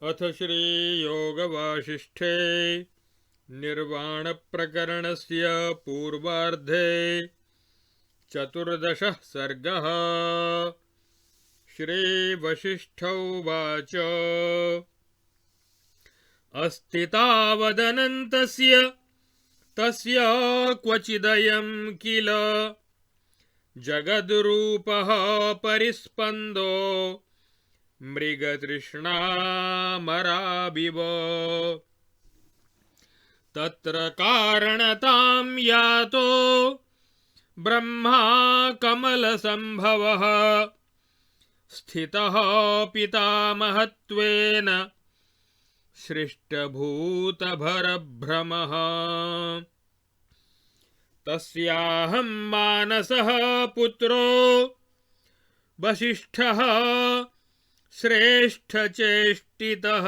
अथ श्रीयोगवासिष्ठे निर्वाणप्रकरणस्य पूर्वार्धे चतुर्दशः सर्गः। श्रीवसिष्ठ उवाच अस्ति तावदनन्तस्य तस्य क्वचिदयं किल जगद्रूपः परिस्पन्दो मृगतृष्णामराविव। तत्र कारणतां यातो ब्रह्मा कमलसम्भवः स्थितः पितामहत्वेन सृष्टभूतभरभ्रमः। तस्याहं मानसः पुत्रो वसिष्ठः श्रेष्ठचेष्टितः।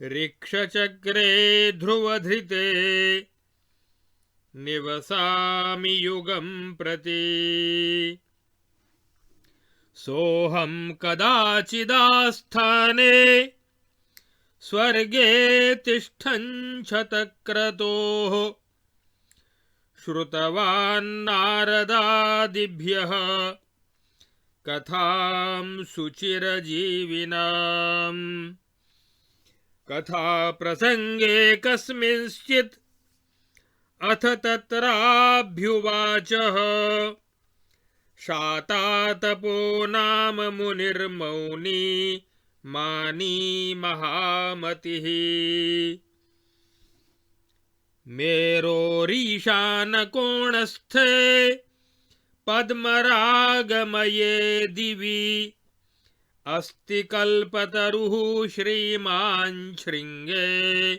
ऋक्षचक्रे ध्रुवधृते निवसामि युगं प्रति। सोऽहं कदाचिदास्थाने स्वर्गे तिष्ठन् शतक्रतोः श्रुतवान् नारदादिभ्यः कथां सुचिरजीविनाम्। कथाप्रसङ्गे कस्मिंश्चित् अथ तत्राभ्युवाचः शातातपो नाम मुनिर्मौनी मानी महामतिः। मेरोरीशानकोणस्थे पद्मरागमये दिवि अस्ति कल्पतरुः श्रीमान् शृङ्गे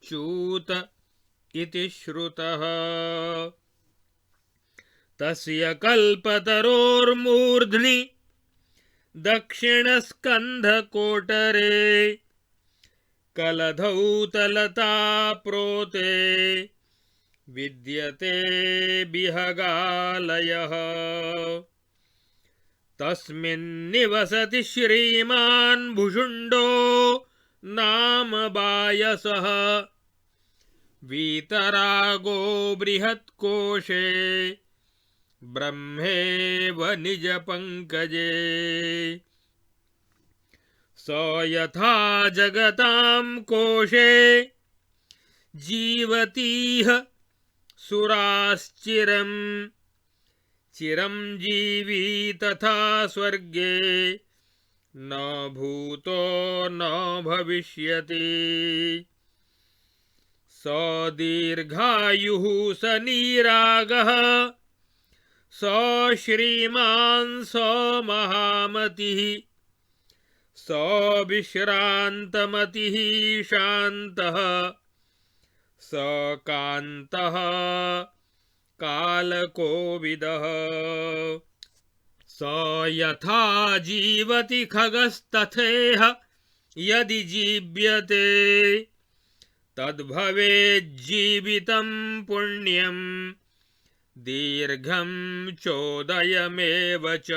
च्यूत इति श्रुतः। तस्य कल्पतरोर्मूर्ध्नि दक्षिणस्कन्धकोटरे कलधौतलता प्रोते विद्यते बिहगालयः। तस्मिन् निवसति श्रीमान् भुषुण्डो नाम बायसः। वीतरागो बृहत्कोशे ब्रह्मेव निजपङ्कजे। स यथा जगतां कोशे जीवतीह सुराश्चिरम् चिरं जीवी तथा स्वर्गे न भूतो न भविष्यति। स दीर्घायुः स नीरागः स श्रीमान् स महामतिः। स विश्रान्तमतिः शान्तः स कान्तः कालकोविदः। स यथा जीवति खगस्तथेह यदि जीव्यते तद्भवेज्जीवितं पुण्यं दीर्घं चोदयमेव च।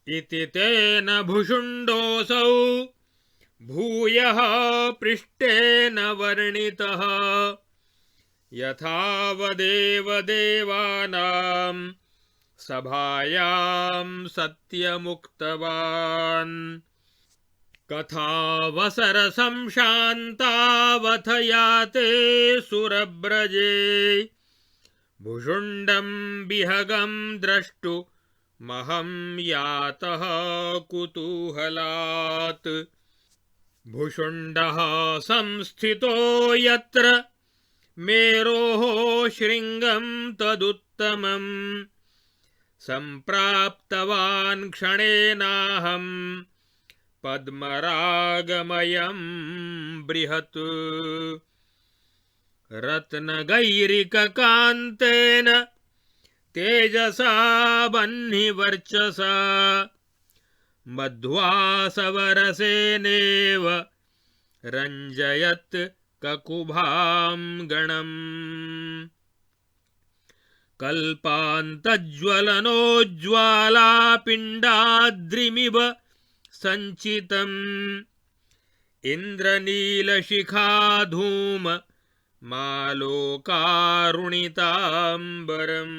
इति तेन भुषुण्डोऽसौ भूयः पृष्टेन वर्णितः। यथावदेव देवानां सभायां सत्यमुक्तवान्। कथावसरसंशान्तावथ याते सुरब्रजे भुषुण्डं बिहगं द्रष्टुमहं यातः कुतूहलात्। भुषुण्डः संस्थितो यत्र मेरोः शृङ्गं तदुत्तमम् सम्प्राप्तवान् क्षणेनाहं पद्मरागमयं बृहत्। रत्नगैरिककान्तेन तेजसा वह्निवर्चसा मध्वासवरसेनेव रञ्जयत् ककुभां गणम्। कल्पान्तज्वलनोज्ज्वालापिण्डाद्रिमिव सञ्चितम् इन्द्रनीलशिखाधूम मालोकारुणिताम्बरम्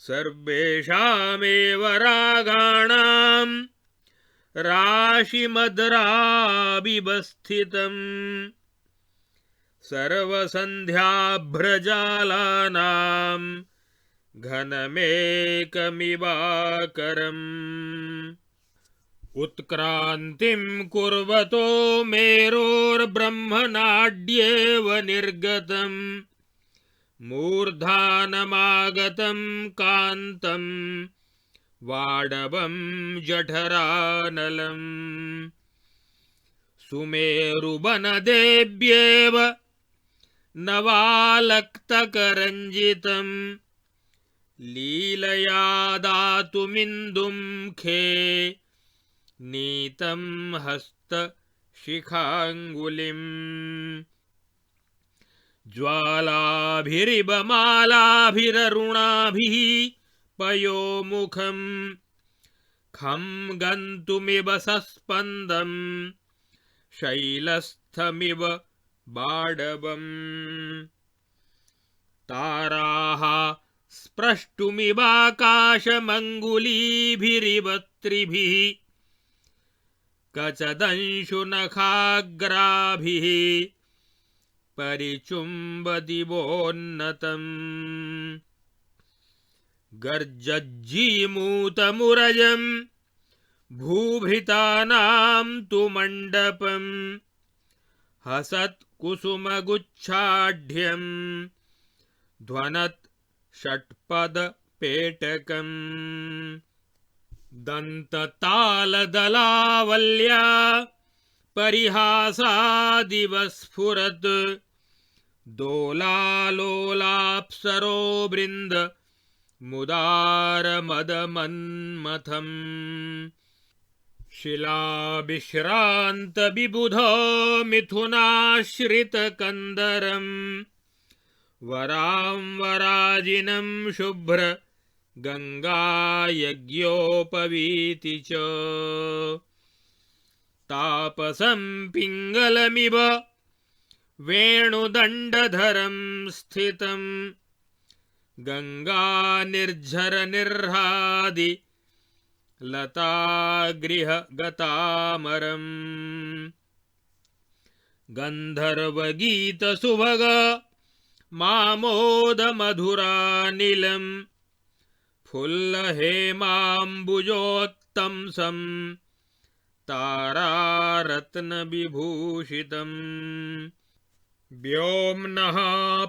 सर्वेषामेव रागाणां राशिमद्राबिवस्थितम् सर्वसन्ध्याभ्रजालानां घनमेकमिवाकरम् उत्क्रान्तिं कुर्वतो मेरोर्ब्रह्मनाड्येव निर्गतम् मूर्धानमागतं कान्तं वाडवं जठरानलम् सुमेरुवनदेव्येव नवालक्तकरञ्जितं लीलया दातुमिन्दुं खे नीतं हस्तशिखाङ्गुलिम् ज्वालाभिरिबमालाभिररुणाभिः पयोमुखं खं गन्तुमिव सस्पन्दं शैलस्थमिव बाडवम् ताराः स्प्रष्टुमिवाकाशमङ्गुलीभिरिव त्रिभिः कचदंशुनखाग्राभिः परिचुम्बदिवोन्नतम् गर्जज्जीमूतमुरजं भूभृतानां तु मण्डपम् हसत्कुसुमगुच्छाढ्यं ध्वनत् षट्पदपेटकम् दन्ततालदलावल्या परिहासादिव स्फुरत् दोलालोलाप्सरो बृन्द मुदारमदमन्मथम् शिलाभिश्रान्तविबुधो मिथुनाश्रितकन्दरम् वरांवराजिनं शुभ्र गङ्गायज्ञोपवीति च तापसं पिङ्गलमिव वेणुदण्डधरं स्थितं गङ्गानिर्झरनिर्हादि लतागृहगतामरम् गन्धर्वगीतसुभग मामोदमधुरानिलम् फुल्लहेमाम्बुजोत्तंसं तारारत्नविभूषितम् व्योम्नः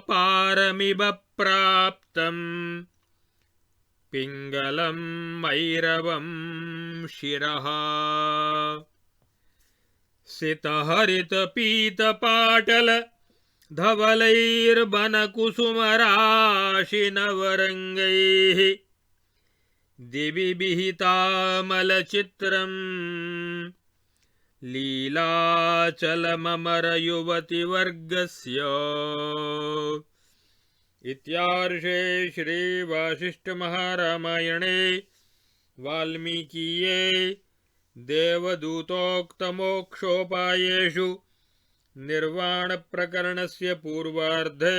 पारमिव प्राप्तम् पिङ्गलं मैरवं शिरः सितहरितपीतपाटल धवलैर्वनकुसुमराशिनवरङ्गैः दिवि विहितामलचित्रम् लीलाचलममरयुवतिवर्गस्य इत्यार्षे श्रीवासिष्ठमहारामायणे वाल्मीकीये देवदूतोक्तमोक्षोपायेषु निर्वाणप्रकरणस्य पूर्वार्धे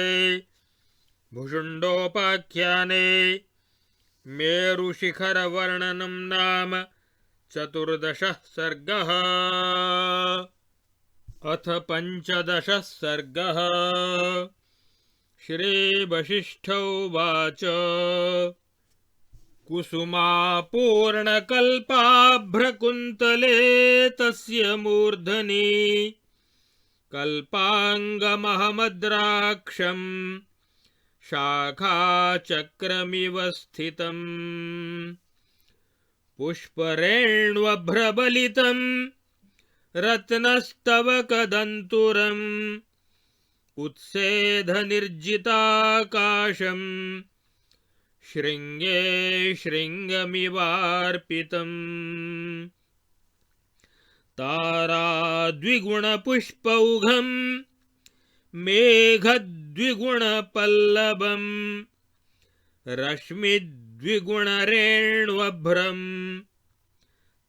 भुषुण्डोपाख्याने मेरुशिखरवर्णनं नाम 14 सर्गः। अथ 15 सर्गः। श्रीवसिष्ठोवाच कुसुमापूर्णकल्पाभ्रकुन्तले तस्य मूर्धनि कल्पाङ्गमहमद्राक्षं शाखाचक्रमिव स्थितम् पुष्परेण्वभ्रबलितं रत्नस्तवकदन्तुरम् उत्सेधनिर्जिताकाशं शृङ्गे शृङ्गमिवार्पितम् ताराद्विगुणपुष्पौघं मेघद्विगुणपल्लवम् रश्मिद्विगुणरेण्वभ्रं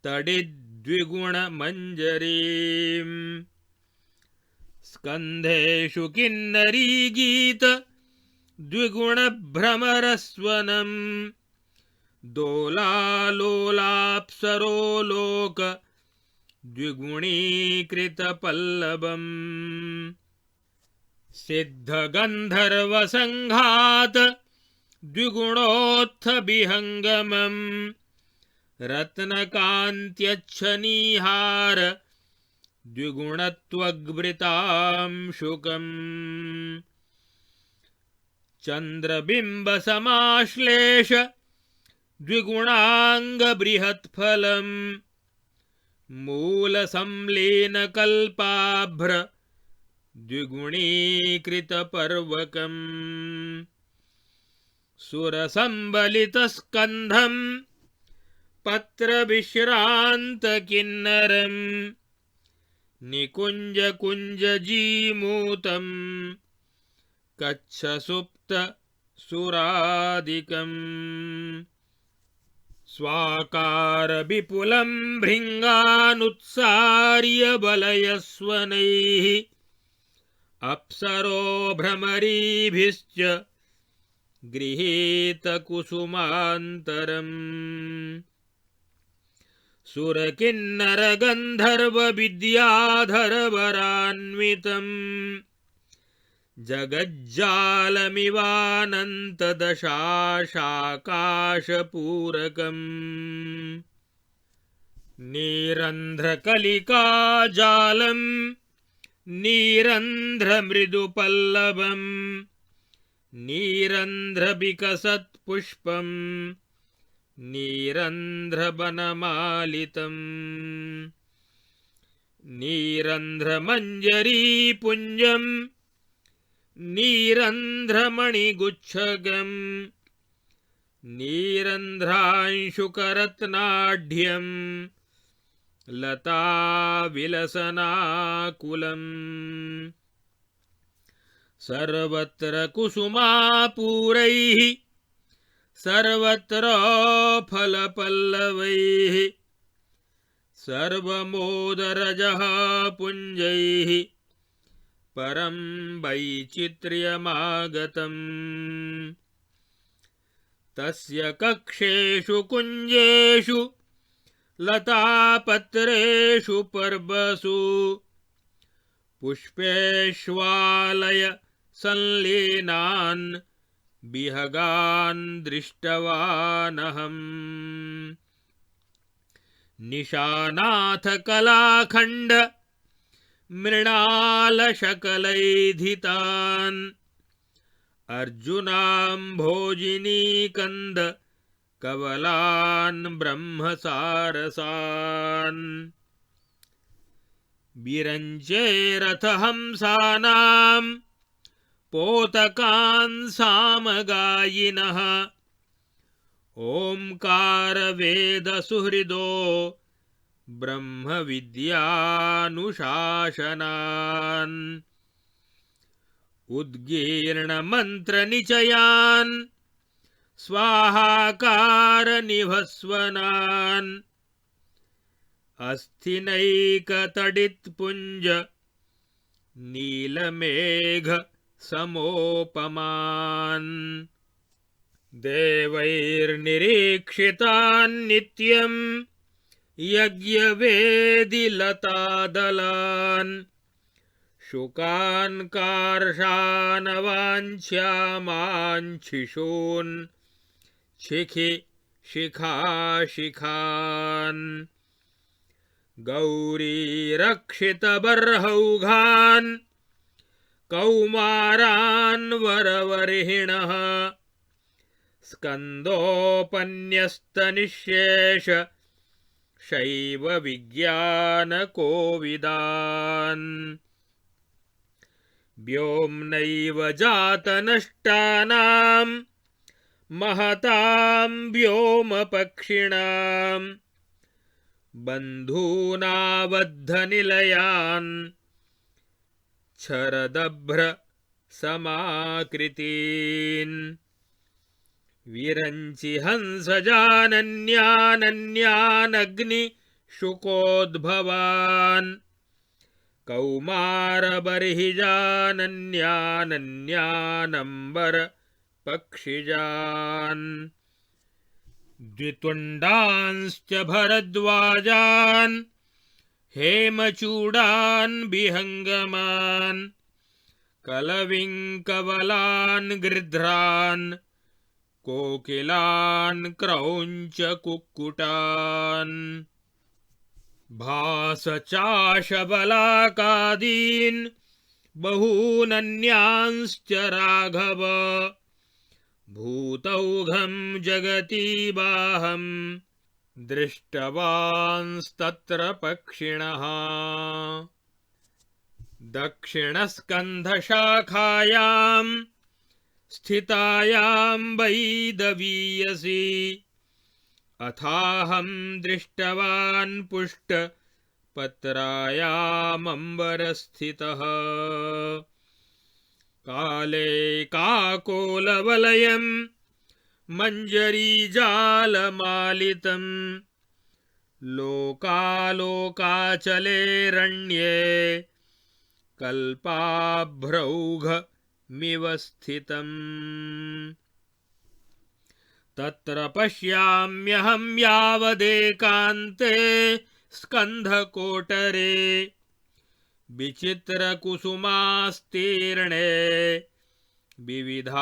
तडिद्विगुणमञ्जरीम् स्कन्धेषु किन्नरी गीत द्विगुणभ्रमरस्वनम् दोलालोलाप्सरोलोक द्विगुणीकृतपल्लवम् सिद्धगन्धर्वसङ्घात द्विगुणोत्थविहङ्गमम् रत्नकान्त्यच्छनीहार द्विगुणत्वग्वृतांशुकम् चन्द्रबिम्बसमाश्लेष द्विगुणाङ्गबृहत्फलम् मूलसंलीनकल्पाभ्र द्विगुणीकृतपर्वकम् सुरसम्बलितस्कन्धम् पत्रविश्रान्तकिन्नरम् निकुञ्जकुञ्जजीमूतम् कच्छसुप्तसुरादिकम् स्वाकारविपुलं भृङ्गानुत्सार्य बलयस्वनैः अप्सरो भ्रमरीभिश्च गृहीतकुसुमान्तरम् सुरकिन्नरगन्धर्वविद्याधरवरान्वितम् जगज्जालमिवानन्तदशाशाकाशपूरकम् नीरन्ध्रकलिकाजालम् नीरन्ध्रमृदुपल्लवम् नीरन्ध्रविकसत्पुष्पम् नीरन्ध्रवनमालितम् नीरन्ध्रमञ्जरीपुञ्जम् नीरन्ध्रमणिगुच्छकम् नीरन्ध्रांशुकरत्नाढ्यम् लताविलसनाकुलम् सर्वत्र कुसुमापूरैः सर्वत्र फलपल्लवैः सर्वमोदरजः पुञ्जैः परं वैचित्र्यमागतम् तस्य कक्षेषु कुञ्जेषु लतापत्रेषु पर्वसु पुष्पेष्वालय संलीनान् विहगान् दृष्टवानहम् निशानाथकलाखण्ड मृणालशकलैधितान् अर्जुनाम्भोजिनीकन्द कवलान् ब्रह्मसारसान् विरञ्चेरथहंसानां पोतकान् सामगायिनः ओंकारवेदसुहृदो ब्रह्मविद्यानुशासनान् उद्गीर्णमन्त्रनिचयान् स्वाहाकारनिभस्वनान् अस्थिनैकतडित्पुञ्ज नीलमेघ समोपमान् देवैर्निरीक्षितान् नित्यं यज्ञवेदिलतादलान् शुकान् कार्षानवाञ्छ्यामाञ्छिषून् शिखि शिखाशिखान् गौरीरक्षितबर्हौघान् कौमारान् वरवर्हिणः स्कन्दोपन्यस्तनिःशेष शैव विज्ञानकोविदान् व्योम्नैव जातनष्टानां महतां व्योमपक्षिणां बन्धूनाबद्धनिलयान् क्षरदभ्र समाकृतीन् विरञ्चि हंसजानन्यानन्यानग्नि शुकोद्भवान् कौमारबर्हिजानन्यानन्यानम्बर पक्षिजान् द्वितुण्डांश्च भरद्वाजान् हेमचूडान् विहङ्गमान् कलविङ्कवलान् गृध्रान् कोकिलान् क्रौञ्च कुक्कुटान् भासचाशबलाकादीन् बहूनन्यांश्च राघव भूतौघं जगतीबाहं दृष्टवांस्तत्र पक्षिणः दक्षिणस्कन्धशाखायां स्थितायां वैदवीयसी अथाहं दृष्टवान् पुष्टपत्रायामम्बरस्थितः काले काकोलवलयं मञ्जरीजालमालितं लोकालोकाचलेरण्ये कल्पाभ्रौघमिव स्थितम् तत्र पश्याम्यहं यावदेकान्ते स्कन्धकोटरे विचित्रकुसुमास्तीर्णे विविधामोदशालिनी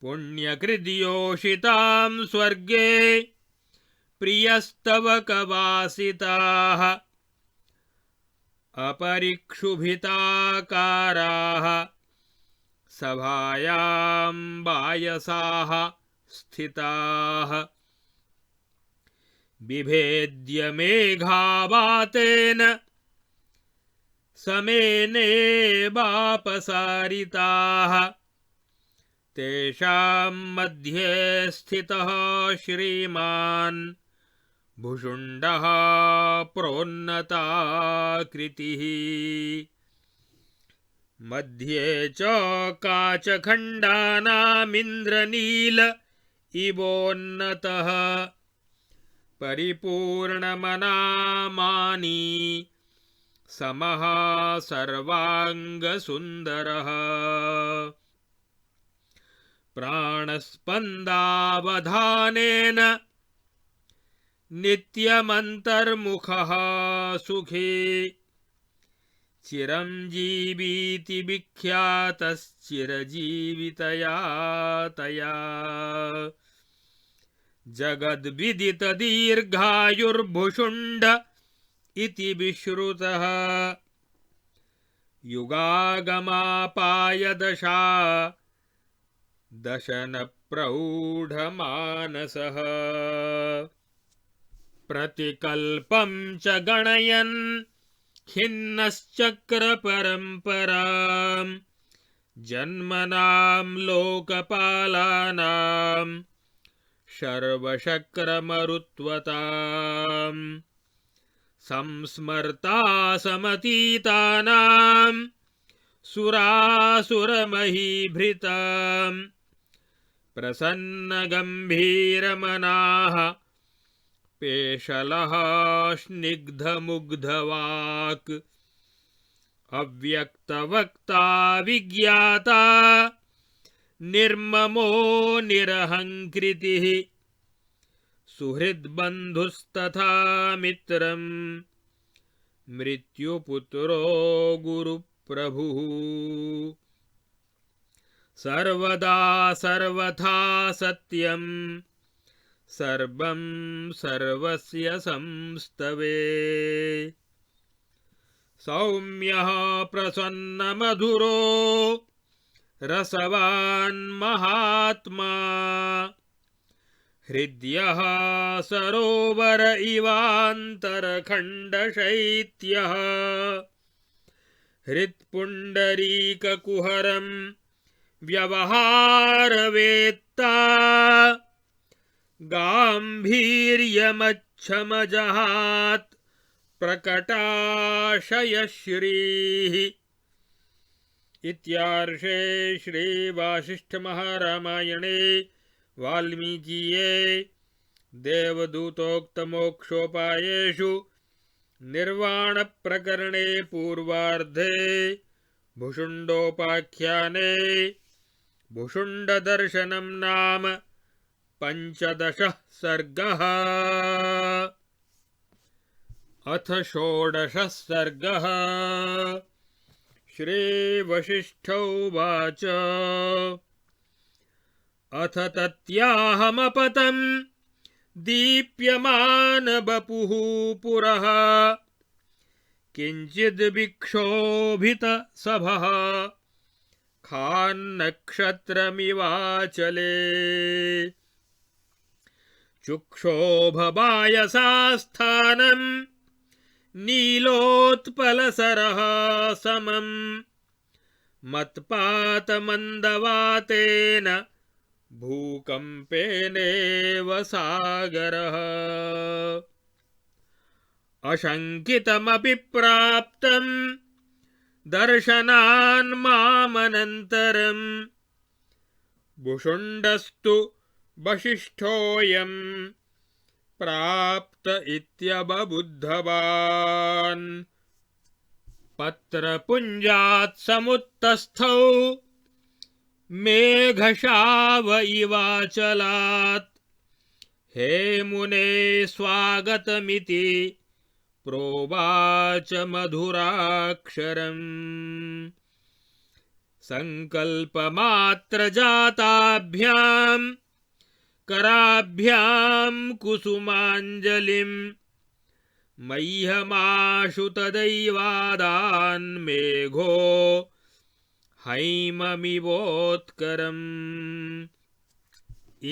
पुण्यकृद्योषितां स्वर्गे प्रियस्तवकवासिताः अपरिक्षुभिताकाराः सभायां वायसाः स्थिताः बिभेद्य मेघावातेन समेनेवापसारिताः तेषां मध्ये स्थितः श्रीमान् भुषुण्डः प्रोन्नताकृतिः मध्ये च काचखण्डानामिन्द्रनील इवोन्नतः परिपूर्णमनामानी समः सर्वाङ्गसुन्दरः प्राणस्पन्दावधानेन नित्यमन्तर्मुखः सुखी चिरञ्जीवीति विख्यातश्चिरजीवितया तया जगद्विदितदीर्घायुर्भुषुण्ड इति विश्रुतः युगागमापायदशा दशनप्रौढमानसः प्रतिकल्पं च गणयन् खिन्नश्चक्रपरम्परां जन्मनां लोकपालानां शर्वशक्रमरुत्वतां संस्मर्तासमतीतानां सुरासुरमहीभृतां प्रसन्नगम्भीरमनाः पेशलः स्निग्धमुग्धवाक् अव्यक्तवक्ता विज्ञाता निर्ममो निरहङ्कृतिः सुहृद्बन्धुस्तथा मित्रं मृत्युपुत्रो गुरुप्रभुः सर्वदा सर्वथा सत्यं सर्वं सर्वस्य संस्तवे सौम्यः प्रसन्नमधुरो रसवान् महात्मा हृद्यः सरोवर इवान्तरखण्डशैत्यः हृत्पुण्डरीककुहरं व्यवहारवेत्ता गाम्भीर्यमच्छमजहात् प्रकटाशयश्रीः। इत्यार्षे श्रीवासिष्ठमहारामायणे वाल्मीकिये देवदूतोक्तमोक्षोपायेषु निर्वाणप्रकरणे पूर्वार्धे भुषुण्डोपाख्याने भुषुण्डदर्शनं नाम 15 सर्गः। अथ 16 सर्गः। श्रीवसिष्ठ उवाच अथ तत्याहमपतं दीप्यमानवपुः पुरः किञ्चिद्विक्षोभितसभः खान्नक्षत्रमिवाचले चुक्षोभवायसास्थानं नीलोत्पलसरः समं मत्पातमन्दवातेन भूकम्पेनेव सागरः अशङ्कितमपि प्राप्तं दर्शनान् मामनन्तरं भुषुण्डस्तु वसिष्ठोऽयं प्राप्त इत्यबबुद्धवान् पत्रपुञ्जात् समुत्तस्थौ मेघशाव इवाचलात् हे मुने स्वागतमिति प्रोवाच मधुराक्षरम् संकल्पमात्रजाताभ्यां कराभ्यां कुसुमाञ्जलिं मह्यमाशु तदैवादान् मेघो हैममिवोत्करम्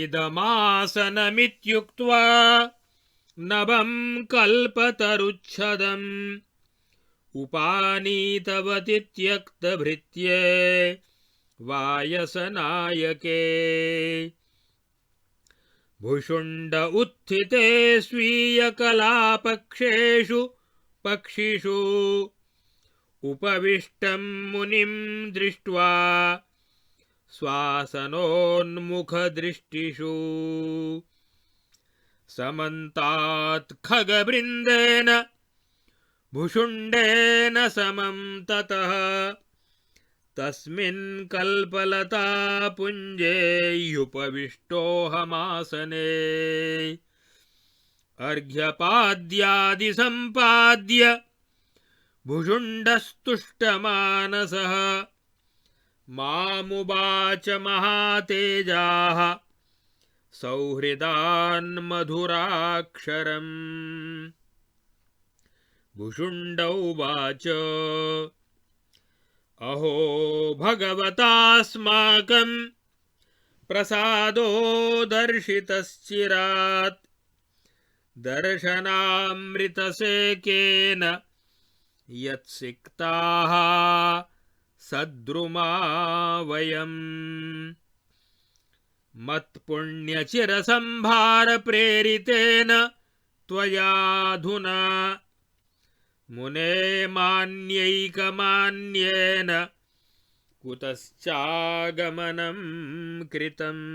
इदमासनमित्युक्त्वा नभं कल्पतरुच्छदम् उपानीतवति त्यक्तभृत्ये वायसनायके भुषुण्ड उत्थिते स्वीयकलापक्षेषु पक्षिषु उपविष्टं मुनिं दृष्ट्वा स्वासनोन्मुखदृष्टिषु समन्तात् खगवृन्देन भुषुण्डेन समं ततः तस्मिन् कल्पलतापुञ्जेऽह्युपविष्टोऽहमासने अर्घ्यपाद्यादिसम्पाद्य भुषुण्डस्तुष्टमानसः मामुवाच महातेजाः सौहृदान्मधुराक्षरम् भुषुण्ड उवाच अहो भगवतास्माकं प्रसादो दर्शितश्चिरात् दर्शनामृतसेकेन यत्सिक्ताः सद्रुमा वयम् मत्पुण्यचिरसंभारप्रेरितेन त्वयाधुना मुने मान्यैकमान्येन कुतश्चागमनं कृतम्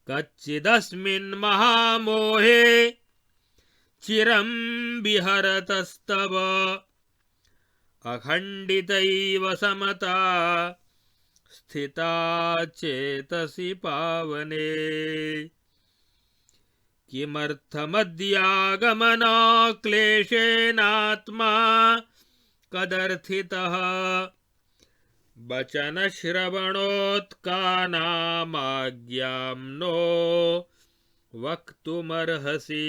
कच्चिदस्मिन् महामोहे चिरं विहरतस्तव अखण्डितैव समता स्थिता चेतसि पावने किमर्थमद्यागमना क्लेशेनात्मा कदर्थितः वचनश्रवणोत्कानामाज्ञां नो वक्तुमर्हसि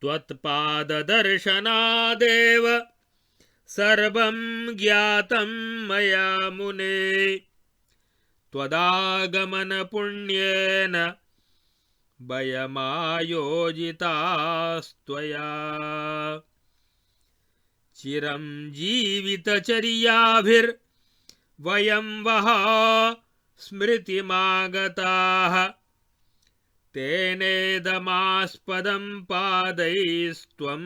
त्वत्पाददर्शनादेव सर्वं ज्ञातं मया मुने त्वदागमनपुण्येन वयमायोजितास्त्वया चिरं जीवितचर्याभिर्वयं वः स्मृतिमागताः तेनेदमास्पदं पादैस्त्वं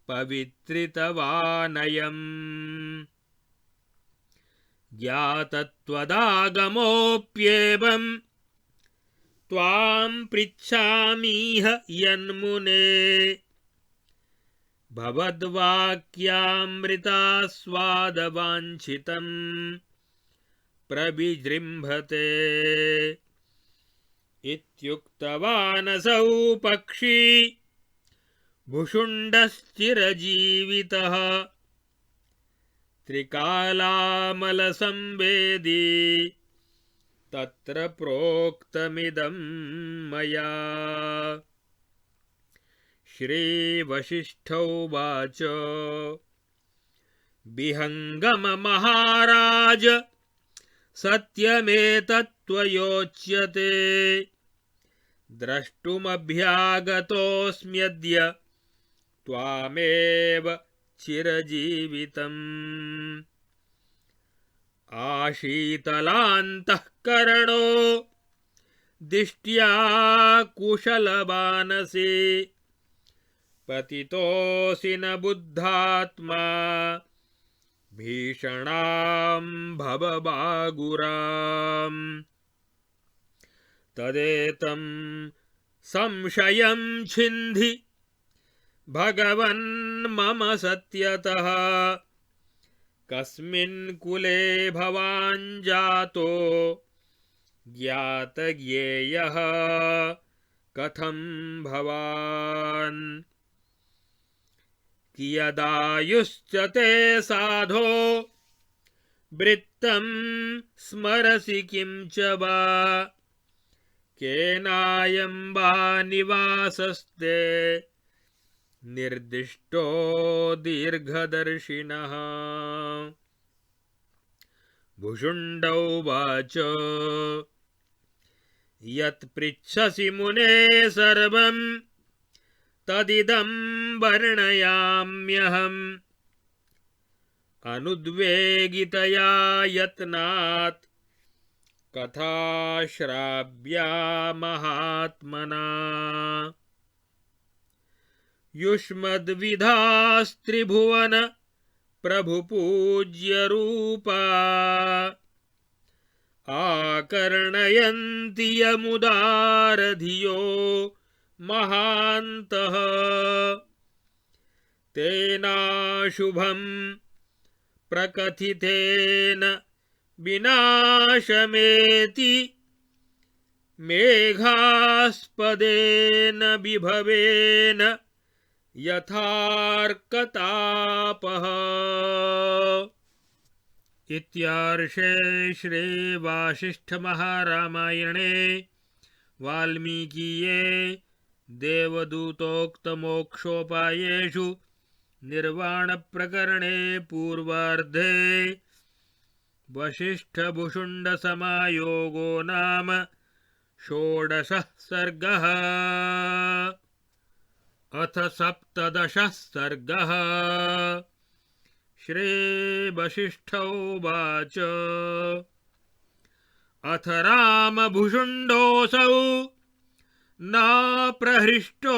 पवित्रितवानयम् ज्ञातत्वदागमोऽप्येवं त्वां पृच्छामीह यन्मुने भवद्वाक्यामृतास्वादवाञ्छितं प्रविजृम्भते इत्युक्तवानसौ पक्षी भुषुण्डश्चिरजीवितः त्रिकालामलसंवेदी तत्र प्रोक्तमिदं मया। श्रीवसिष्ठोवाच विहङ्गममहाराज सत्यमेतत्त्वयोच्यते द्रष्टुमभ्यागतोऽस्म्यद्य त्वामेव चिरजीवितम्। आशीतलान्तःकरणो दिष्ट्या कुशलमानसे पतितोऽसि न बुद्धात्मा भीषणां भवबागुराम्। तदेतं संशयं छिन्धि भगवन्मम सत्यतः कस्मिन् कुले भवान् जातो ज्ञातज्ञेयः कथं भवान्। कियदायुश्च ते साधो वृत्तं स्मरसि किं च वा केनायं वा निवासस्ते निर्दिष्टो दीर्घदर्शिनः। भुषुण्डोवाच यत् पृच्छसि मुने सर्वं तदिदं वर्णयाम्यहम् अनुद्वेगितया यत्नात् कथाश्राव्या महात्मना। युष्मद्विधास्त्रिभुवन प्रभुपूज्यरूपा आकर्णयन्ति यमुदारधियो महान्तः तेनाशुभं प्रकथितेन विनाशमेति मेघास्पदेन विभवेन यथार्कतापः। इत्यार्षे श्रीवासिष्ठमहारामायणे वाल्मीकीये देवदूतोक्तमोक्षोपायेषु निर्वाणप्रकरणे पूर्वार्धे वसिष्ठभुषुण्डसमायोगो नाम षोडशः सर्गः। अथ सप्तदशः सर्गः। श्रीवसिष्ठोवाच अथ रामभुषुण्डोऽसौ न प्रहृष्टो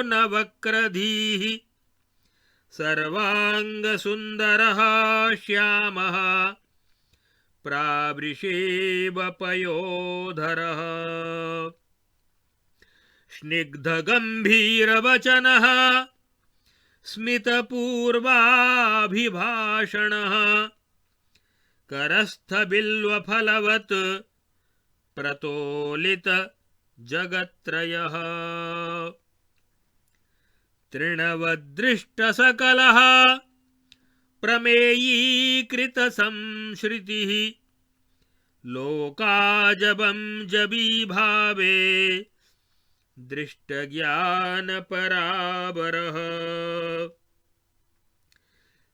न वक्रधीः सर्वाङ्गसुन्दरः श्यामः प्रावृषेवपयोधरः। स्निग्धगम्भीरवचनः स्मितपूर्वाभिभाषणः करस्थबिल्वफलवत् प्रतोलित जगत्त्रयः। तृणवदृष्टसकलः प्रमेयीकृतसंश्रुतिः लोकाजबं जबीभावे दृष्टज्ञानपरावरः।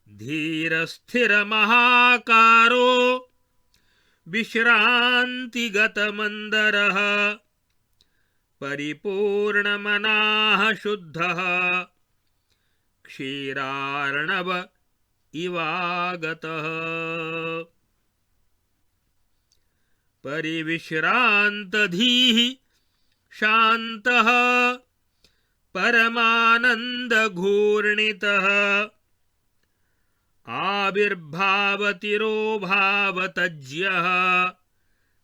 धीरस्थिरमहाकारो विश्रान्तिगतमन्दरः परिपूर्णमनाः शुद्धः क्षीरार्णव इवागतः। परिविश्रान्तधीः शान्तः परमानन्दघूर्णितः आविर्भावतिरोभावतज्यः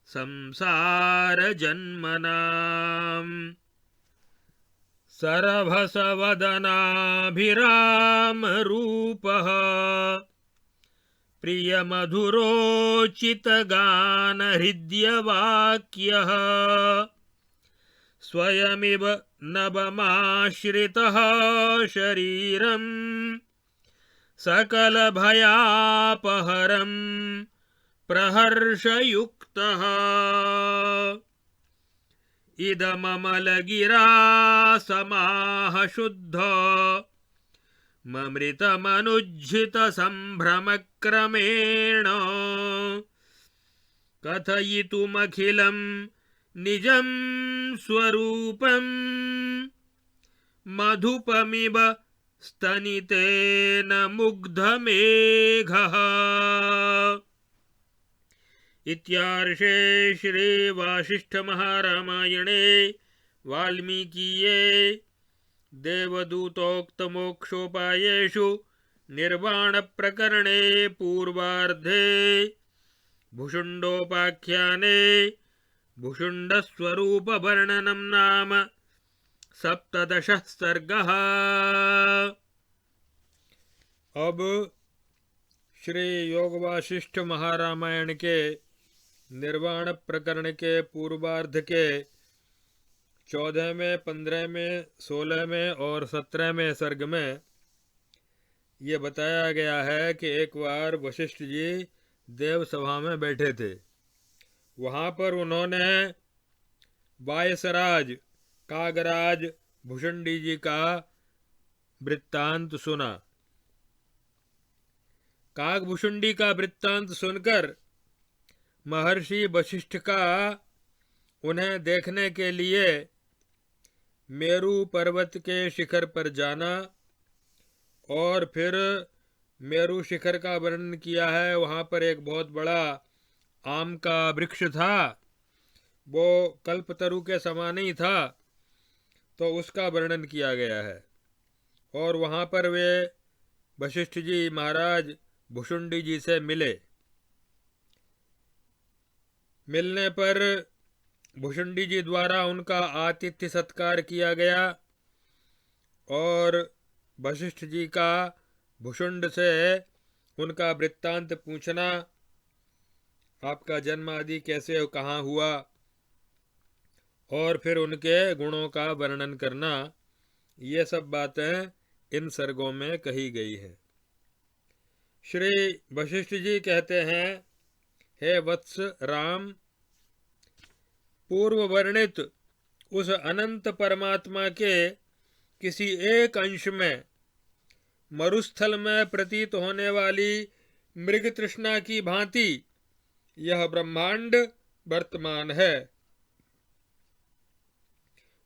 संसारजन्मनाम् सरभसवदनाभिरामरूपः प्रियमधुरोचितगानहृद्यवाक्यः स्वयमिव नवमाश्रितः शरीरम् सकलभयापहरम् प्रहर्षयुक्तः इदममलगिरा समाह शुद्ध ममृतमनुज्झित संभ्रमक्रमेण कथयितुमखिलं निजं स्वरूपं मधुपमिव स्तनितेन मुग्धमेघः। इत्यार्षे श्री वासिष्ठ महारामायणे वाल्मीकीये देवदूतोक्तमोक्षोपायेषु निर्वाण प्रकरणे पूर्वार्धे भुषुण्डोपाख्याने भुषुण्डस्वरूप वर्णनं नाम 17 सर्गः। अब श्री योग वासिष्ठ महारामायण के निर्वाण प्रकरण के पूर्वार्ध के 14वें, 15वें, 16वें और 17वें सर्ग में ये बताया गया है कि एक बार वशिष्ठ जी देव सभा में बैठे थे। वहाँ पर उन्होंने वायसराज कागराज भुषुंडी जी का वृत्तांत सुना। कागभुषुंडी का वृत्तांत सुनकर महर्षि वशिष्ठ का उन्हें देखने के लिए मेरु पर्वत के शिखर पर जाना और फिर मेरु शिखर का वर्णन किया है। वहाँ पर एक बहुत बड़ा आम का वृक्ष था, वो कल्पतरु के समान ही था, तो उसका वर्णन किया गया है। और वहाँ पर वे वशिष्ठ जी महाराज भुषुंडी जी से मिले। मिलने पर भुषुंडी जी द्वारा उनका आतिथ्य सत्कार किया गया और वशिष्ठ जी का भुषुंड से उनका वृत्तांत पूछना, आपका जन्म आदि कैसे कहाँ हुआ, और फिर उनके गुणों का वर्णन करना, ये सब बातें इन सर्गों में कही गई हैं। श्री वशिष्ठ जी कहते हैं, हे वत्स राम, पूर्व वर्णित उस अनंत परमात्मा के किसी एक अंश में मरुस्थल में प्रतीत होने वाली मृग तृष्णा की भांति यह ब्रह्मांड वर्तमान है।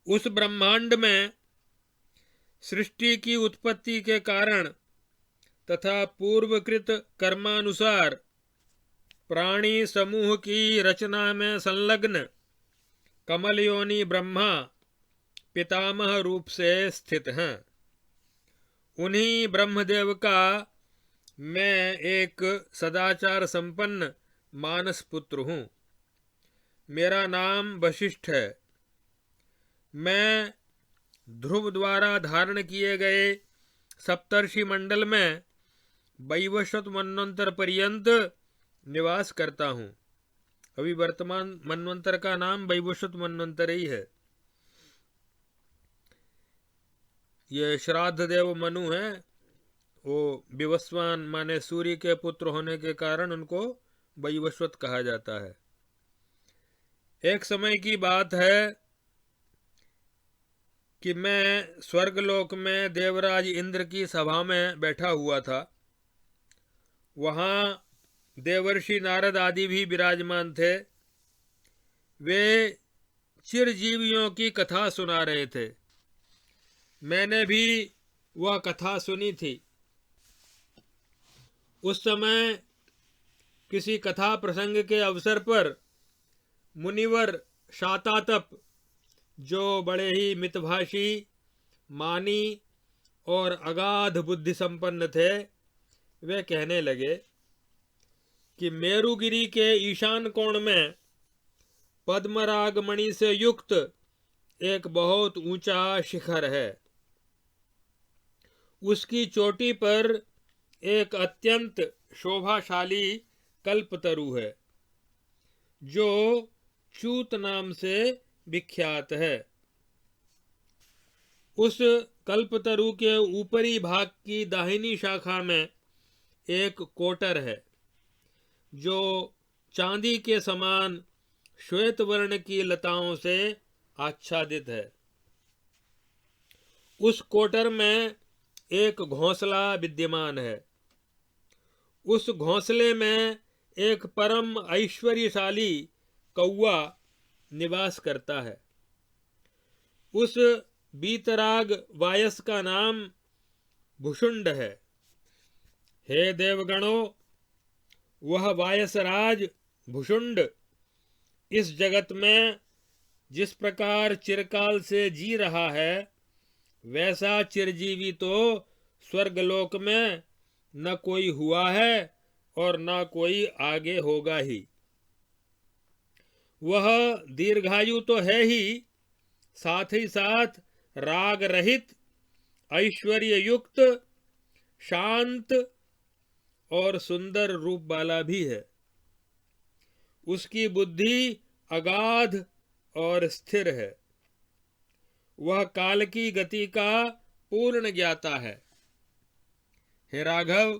उस ब्रह्मांड में सृष्टि की उत्पत्ति के कारण तथा पूर्वकृत कर्मानुसार प्राणी समूह की रचना में संलग्न कमलयोनि ब्रह्मा पितामह रूप से स्थित हैं। उन्हीं ब्रह्मदेव का मैं एक सदाचार संपन्न मानस पुत्र हूँ। मेरा नाम वशिष्ठ है। मैं ध्रुव द्वारा धारण किए गए सप्तर्षि मंडल में वैवस्वत मनवंतर पर्यंत निवास करता हूँ। अभी वर्तमान मनवंतर का नाम वैवस्वत मनवंतर ही है। ये श्राद्ध देव मनु है, वो विवस्वान माने सूर्य के पुत्र होने के कारण उनको वैवस्वत कहा जाता है। एक समय की बात है कि मैं स्वर्गलोक में देवराज इंद्र की सभा में बैठा हुआ था। वहाँ देवर्षि नारद आदि भी विराजमान थे। वे चिरजीवियों की कथा सुना रहे थे। मैंने भी वह कथा सुनी थी। उस समय किसी कथा प्रसंग के अवसर पर मुनिवर शातातप, जो बड़े ही मितभाषी, मानी और अगाध बुद्धि संपन्न थे, वे कहने लगे कि मेरुगिरी के ईशान कोण में पद्मराग मणि से युक्त एक बहुत ऊंचा शिखर है। उसकी चोटी पर एक अत्यंत शोभाशाली कल्पतरु है जो च्यूत नाम से विख्यात है। उस कल्पतरु के ऊपरी भाग की दाहिनी शाखा में एक कोटर है जो चांदी के समान श्वेत वर्ण की लताओं से आच्छादित है। उस कोटर में एक घोंसला विद्यमान है। उस घोंसले में एक परम ऐश्वर्यशाली कौवा निवास करता है। उस बीतराग वायस का नाम भुषुंड है। हे देवगणों, वह वायसराज भुषुंड इस जगत में जिस प्रकार चिरकाल से जी रहा है, वैसा चिरजीवी तो स्वर्गलोक में न कोई हुआ है और न कोई आगे होगा ही। वह दीर्घायु तो है ही, साथ ही साथ राग रहित, ऐश्वर्य युक्त, शांत और सुंदर रूप वाला भी है। उसकी बुद्धि अगाध और स्थिर है। वह काल की गति का पूर्ण ज्ञाता है। हे राघव,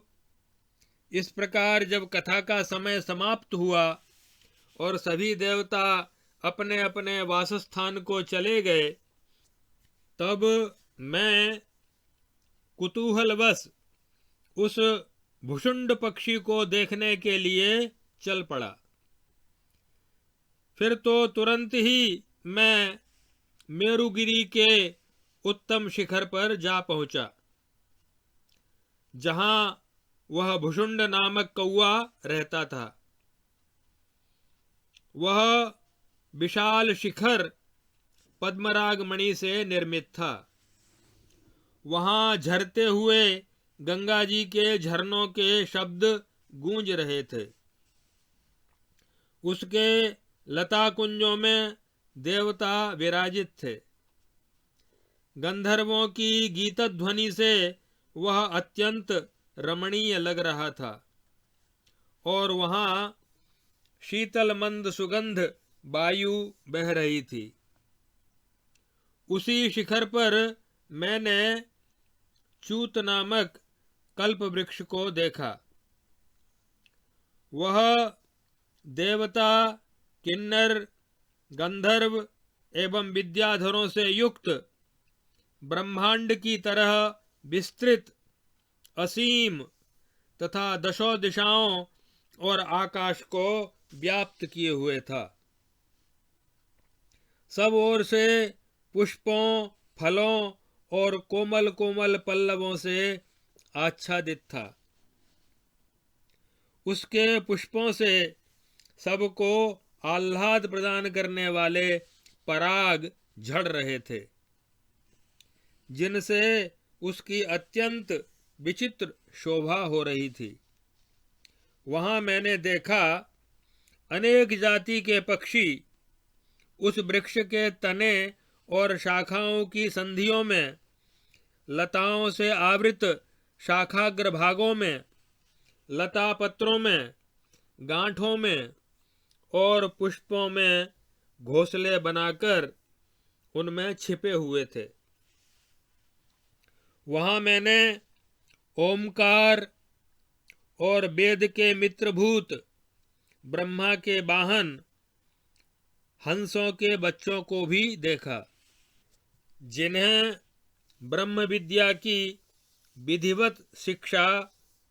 इस प्रकार जब कथा का समय समाप्त हुआ और सभी देवता अपने अपने वासस्थान को चले गए, तब मैं कुतूहलवश उस भुषुंड पक्षी को देखने के लिए चल पड़ा। फिर तो तुरंत ही मैं मेरुगिरी के उत्तम शिखर पर जा पहुंचा, जहां वह भुषुंड नामक कौवा रहता था। वह विशाल शिखर पद्मराग मणि से निर्मित था। वहां झरते हुए गंगा जी के झरनों के शब्द गूंज रहे थे। उसके लता कुंजों में देवता विराजित थे। गंधर्वों की गीतध्वनि से वह अत्यंत रमणीय लग रहा था और वहां शीतल मंद सुगंध वायु बह रही थी। उसी शिखर पर मैंने च्यूत नामक कल्प वृक्ष को देखा। वह देवता, किन्नर, गंधर्व एवं विद्याधरों से युक्त ब्रह्मांड की तरह विस्तृत, असीम तथा दशों दिशाओं और आकाश को व्याप्त किए हुए था। सब ओर से पुष्पों, फलों और कोमल कोमल पल्लवों से आच्छादित था। उसके पुष्पों से सबको आह्लाद प्रदान करने वाले पराग झड़ रहे थे, जिनसे उसकी अत्यंत विचित्र शोभा हो रही थी। वहां मैंने देखा अनेक जाति के पक्षी उस वृक्ष के तने और शाखाओं की संधियों में, लताओं से आवृत शाखाग्र भागों में, लता पत्रों में, गांठों में और पुष्पों में घोंसले बनाकर उनमें छिपे हुए थे। वहां मैंने ओमकार और वेद के मित्रभूत ब्रह्मा के वाहन हंसों के बच्चों को भी देखा, जिन्हें ब्रह्म विद्या की विधिवत शिक्षा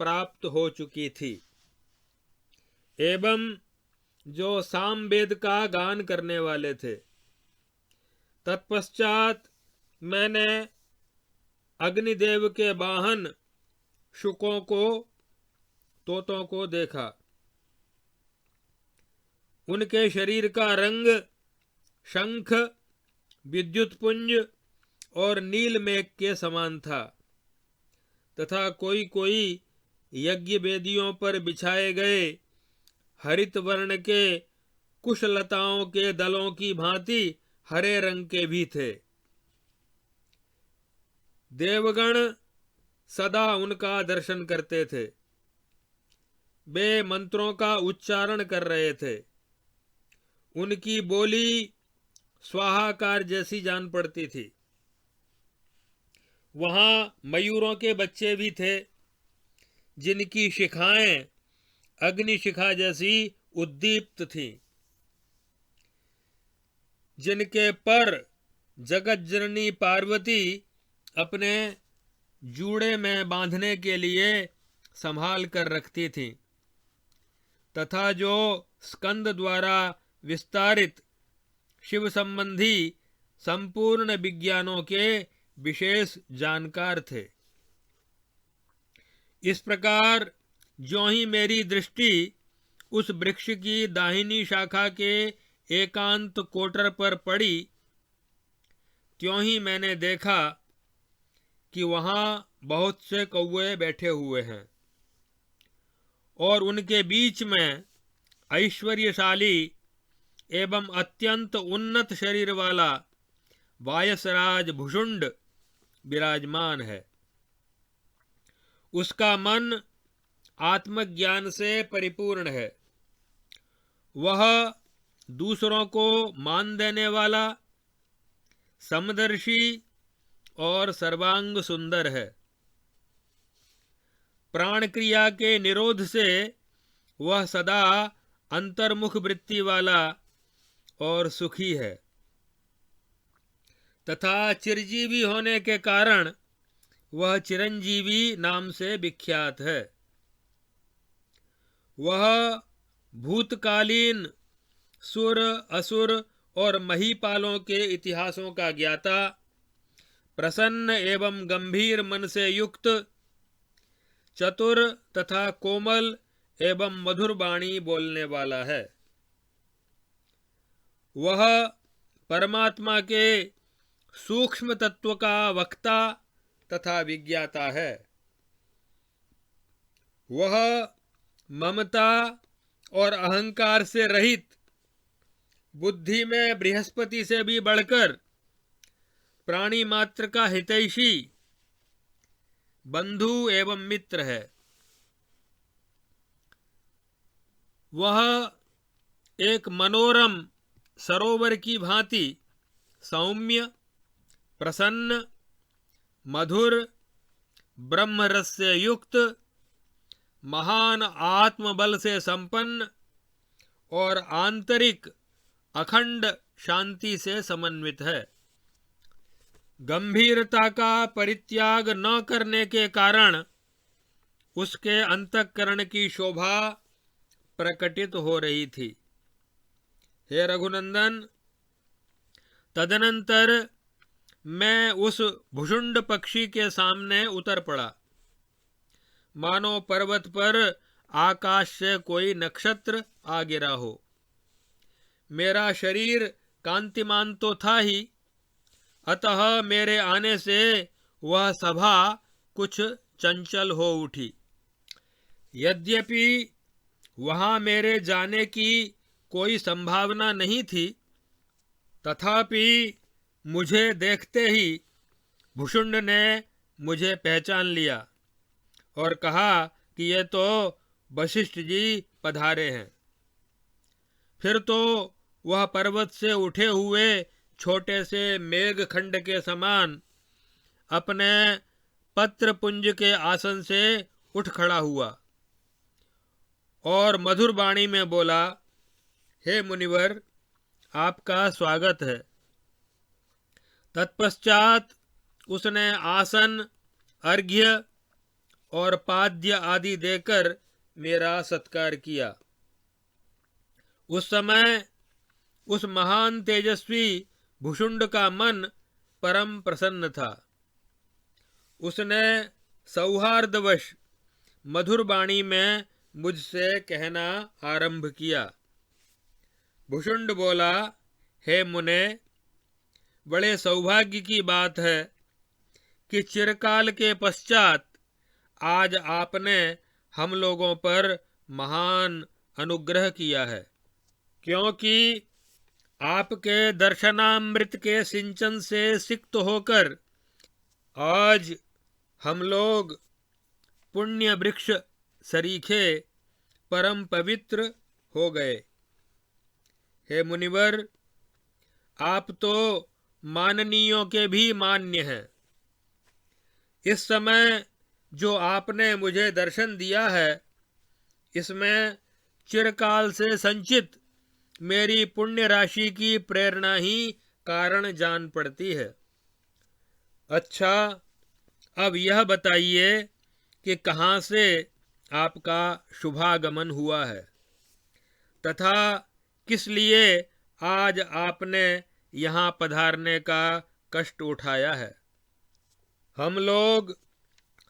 प्राप्त हो चुकी थी एवं जो सामवेद का गान करने वाले थे। तत्पश्चात मैंने अग्निदेव के वाहन शुकों को, तोतों को देखा। उनके शरीर का रंग शंख, विद्युत पुंज और नील मेघ के समान था तथा कोई कोई यज्ञ वेदियों पर बिछाए गए हरित वर्ण के कुशलताओं के दलों की भांति हरे रंग के भी थे। देवगण सदा उनका दर्शन करते थे। वे मंत्रों का उच्चारण कर रहे थे। उनकी बोली स्वाहाकार जैसी जान पड़ती थी। वहां मयूरों के बच्चे भी थे, जिनकी शिखाएं अग्निशिखा जैसी उद्दीप्त थीं, जिनके पर जगत जननी पार्वती अपने जूड़े में बांधने के लिए संभाल कर रखती थीं, तथा जो स्कंद द्वारा विस्तारित शिव संबंधी संपूर्ण विज्ञानों के विशेष जानकार थे। इस प्रकार ज्यों ही मेरी दृष्टि उस वृक्ष की दाहिनी शाखा के एकांत कोटर पर पड़ी, त्यों ही मैंने देखा कि वहां बहुत से कौवे बैठे हुए हैं और उनके बीच में ऐश्वर्यशाली एवं अत्यंत उन्नत शरीर वाला वायसराज भुषुंड विराजमान है। उसका मन आत्मज्ञान से परिपूर्ण है। वह दूसरों को मान देने वाला, समदर्शी और सर्वांग सुंदर है। प्राण क्रिया के निरोध से वह सदा अंतर्मुख वृत्ति वाला और सुखी है, तथा चिरजीवी होने के कारण वह चिरंजीवी नाम से विख्यात है। वह भूतकालीन सुर, असुर और महीपालों के इतिहासों का ज्ञाता, प्रसन्न एवं गंभीर मन से युक्त, चतुर तथा कोमल एवं मधुर वाणी बोलने वाला है। वह परमात्मा के सूक्ष्म तत्व का वक्ता तथा विज्ञाता है। वह ममता और अहंकार से रहित, बुद्धि में बृहस्पति से भी बढ़कर प्राणी मात्र का हितैषी, बंधु एवं मित्र है। वह एक मनोरम सरोवर की भांति सौम्य, प्रसन्न, मधुर, ब्रह्मरस से युक्त, महान आत्मबल से संपन्न और आंतरिक अखंड शांति से समन्वित है। गंभीरता का परित्याग न करने के कारण उसके अंतःकरण की शोभा प्रकटित हो रही थी। हे रघुनंदन, तदनंतर मैं उस भुषुंड पक्षी के सामने उतर पड़ा, मानो पर्वत पर आकाश से कोई नक्षत्र आ गिरा हो। मेरा शरीर कांतिमान तो था ही, अतः मेरे आने से वह सभा कुछ चंचल हो उठी। यद्यपि वहां मेरे जाने की कोई संभावना नहीं थी, तथापि मुझे देखते ही भुषुंड ने मुझे पहचान लिया और कहा कि ये तो वशिष्ठ जी पधारे हैं। फिर तो वह पर्वत से उठे हुए छोटे से मेघखंड के समान अपने पत्रपुंज के आसन से उठ खड़ा हुआ और मधुर वाणी में बोला, हे मुनिवर, आपका स्वागत है। तत्पश्चात उसने आसन, अर्घ्य और पाद्य आदि देकर मेरा सत्कार किया। उस समय उस महान तेजस्वी भुषुंड का मन परम प्रसन्न था। उसने सौहार्दवश मधुर वाणी में मुझसे कहना आरंभ किया। भुषुंड बोला, हे मुने, बड़े सौभाग्य की बात है कि चिरकाल के पश्चात आज आपने हम लोगों पर महान अनुग्रह किया है, क्योंकि आपके दर्शनामृत के सिंचन से सिक्त होकर आज हम लोग पुण्य वृक्ष सरीखे परम पवित्र हो गए। हे मुनिवर, आप तो माननीयों के भी मान्य हैं। इस समय जो आपने मुझे दर्शन दिया है, इसमें चिरकाल से संचित मेरी पुण्य राशि की प्रेरणा ही कारण जान पड़ती है। अच्छा, अब यह बताइए कि कहाँ से आपका शुभागमन हुआ है तथा किस लिए आज आपने यहाँ पधारने का कष्ट उठाया है। हम लोग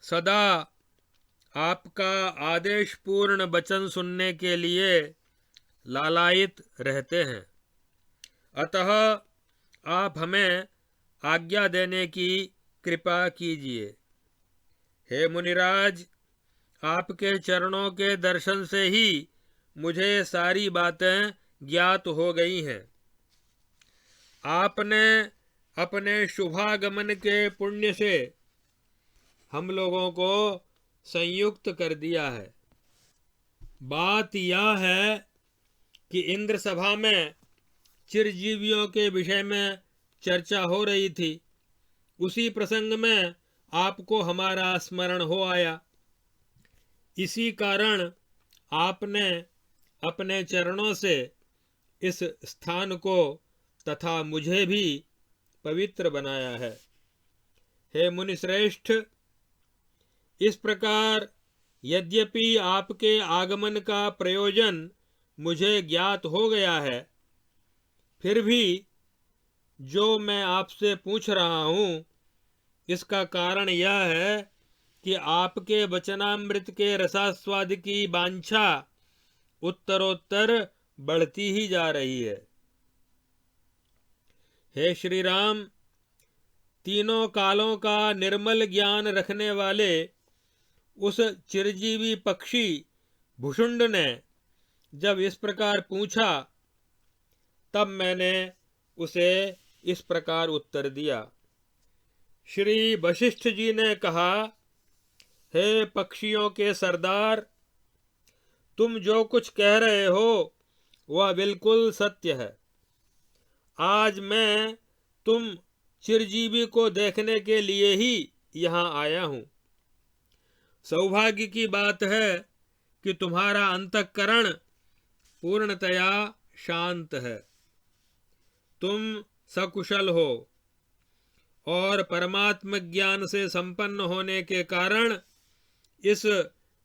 सदा आपका आदेशपूर्ण वचन सुनने के लिए लालायित रहते हैं, अतः आप हमें आज्ञा देने की कृपा कीजिए। हे मुनिराज, आपके चरणों के दर्शन से ही मुझे सारी बातें ज्ञात हो गई हैं। आपने अपने शुभागमन के पुण्य से हम लोगों को संयुक्त कर दिया है। बात यह है कि इंद्र सभा में चिरजीवियों के विषय में चर्चा हो रही थी। उसी प्रसंग में आपको हमारा स्मरण हो आया। इसी कारण आपने अपने चरणों से इस स्थान को तथा मुझे भी पवित्र बनाया है। हे मुनिश्रेष्ठ, इस प्रकार यद्यपि आपके आगमन का प्रयोजन मुझे ज्ञात हो गया है, फिर भी जो मैं आपसे पूछ रहा हूँ, इसका कारण यह है कि आपके वचनामृत के रसास्वाद की वांछा उत्तरोत्तर बढ़ती ही जा रही है। हे श्री राम, तीनों कालों का निर्मल ज्ञान रखने वाले उस चिरजीवी पक्षी भुषुंड ने जब इस प्रकार पूछा, तब मैंने उसे इस प्रकार उत्तर दिया। श्री वशिष्ठ जी ने कहा, हे पक्षियों के सरदार, तुम जो कुछ कह रहे हो वह बिल्कुल सत्य है। आज मैं तुम चिरजीवी को देखने के लिए ही यहाँ आया हूँ। सौभाग्य की बात है कि तुम्हारा अंतःकरण पूर्णतया शांत है। तुम सकुशल हो और परमात्म ज्ञान से संपन्न होने के कारण इस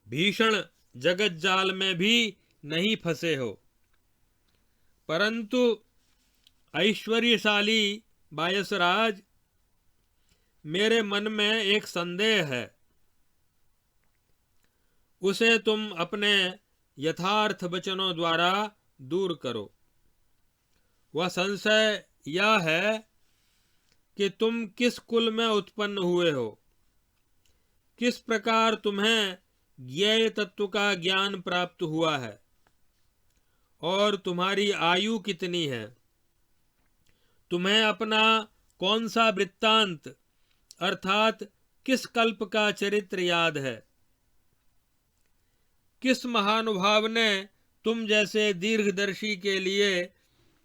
भीषण जगत जाल में भी नहीं फंसे हो। परंतु ऐश्वर्यशाली बायसराज, मेरे मन में एक संदेह है। उसे तुम अपने यथार्थ वचनों द्वारा दूर करो। वह संशय यह है कि तुम किस कुल में उत्पन्न हुए हो, किस प्रकार तुम्हें ज्ञेय तत्व का ज्ञान प्राप्त हुआ है और तुम्हारी आयु कितनी है। तुम्हें अपना कौन सा वृत्तांत अर्थात किस कल्प का चरित्र याद है। किस महानुभाव ने तुम जैसे दीर्घदर्शी के लिए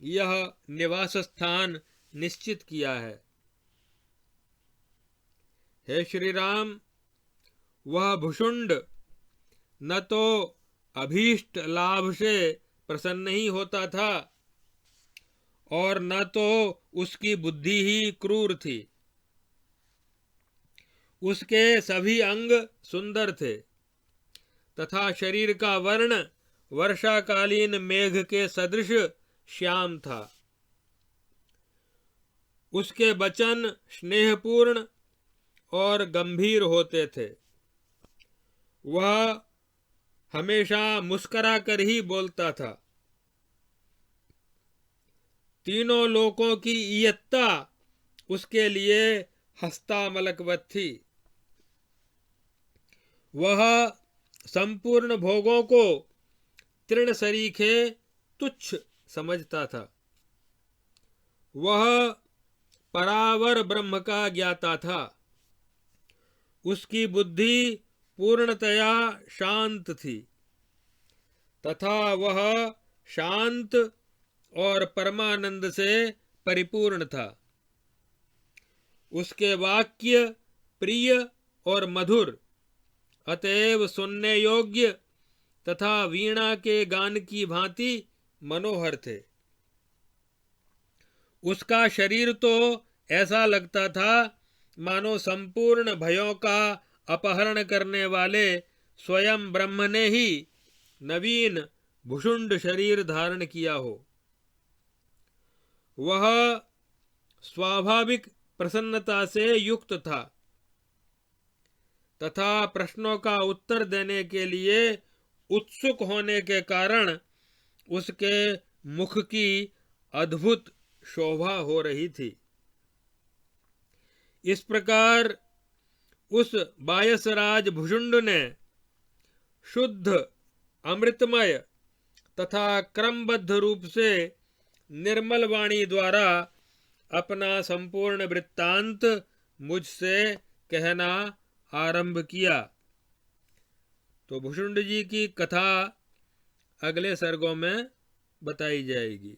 यह निवास स्थान निश्चित किया है। हे श्री राम, वह भुषुंड न तो अभीष्ट लाभ से प्रसन्न ही होता था और न तो उसकी बुद्धि ही क्रूर थी। उसके सभी अंग सुंदर थे तथा शरीर का वर्ण वर्षाकालीन मेघ के सदृश श्याम था। उसके वचन स्नेहपूर्ण और गंभीर होते थे। वह हमेशा मुस्करा कर ही बोलता था। तीनों लोकों की इयत्ता उसके लिए हस्तामलकवत थी। वह संपूर्ण भोगों को तृण सरीखे तुच्छ समझता था। वह परावर ब्रह्म का ज्ञाता था। उसकी बुद्धि पूर्णतया शांत थी तथा वह शांत और परमानंद से परिपूर्ण था। उसके वाक्य प्रिय और मधुर, अतएव सुनने योग्य तथा वीणा के गान की भांति मनोहर थे। उसका शरीर तो ऐसा लगता था मानो संपूर्ण भयों का अपहरण करने वाले स्वयं ब्रह्म ने ही नवीन भुषुंड शरीर धारण किया हो। वह स्वाभाविक प्रसन्नता से युक्त था तथा प्रश्नों का उत्तर देने के लिए उत्सुक होने के कारण उसके मुख की अद्भुत शोभा हो रही थी। इस प्रकार उस बायसराज भुषुंड ने शुद्ध अमृतमय तथा क्रमबद्ध रूप से निर्मल वाणी द्वारा अपना संपूर्ण वृत्तांत मुझसे कहना आरंभ किया। तो भुषुंड जी की कथा अगले सर्गों में बताई जाएगी।